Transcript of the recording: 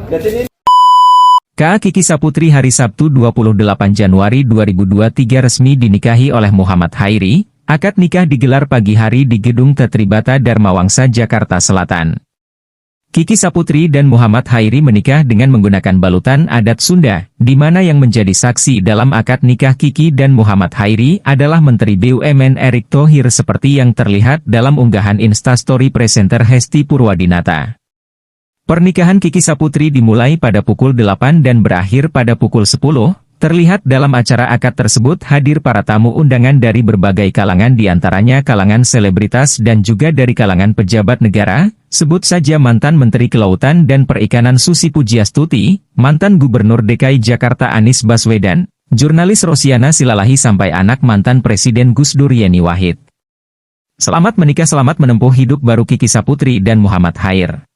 Kak Kiki Saputri hari Sabtu 28 Januari 2023 resmi dinikahi oleh Muhammad Hairi. Akad nikah digelar pagi hari di Gedung Tetribata Dharma Wangsa, Jakarta Selatan. Kiki Saputri dan Muhammad Hairi menikah dengan menggunakan balutan adat Sunda, di mana yang menjadi saksi dalam akad nikah Kiki dan Muhammad Hairi adalah Menteri BUMN Erick Thohir seperti yang terlihat dalam unggahan Instastory presenter Hesti Purwadinata. Pernikahan Kiki Saputri dimulai pada pukul 8 dan berakhir pada pukul 10. Terlihat dalam acara akad tersebut hadir para tamu undangan dari berbagai kalangan, diantaranya kalangan selebritas dan juga dari kalangan pejabat negara. Sebut saja mantan Menteri Kelautan dan Perikanan Susi Pujiastuti, mantan Gubernur DKI Jakarta Anies Baswedan, jurnalis Rosiana Silalahi sampai anak mantan Presiden Gus Dur Yeni Wahid. Selamat menikah, selamat menempuh hidup baru Kiki Saputri dan Muhammad Hair.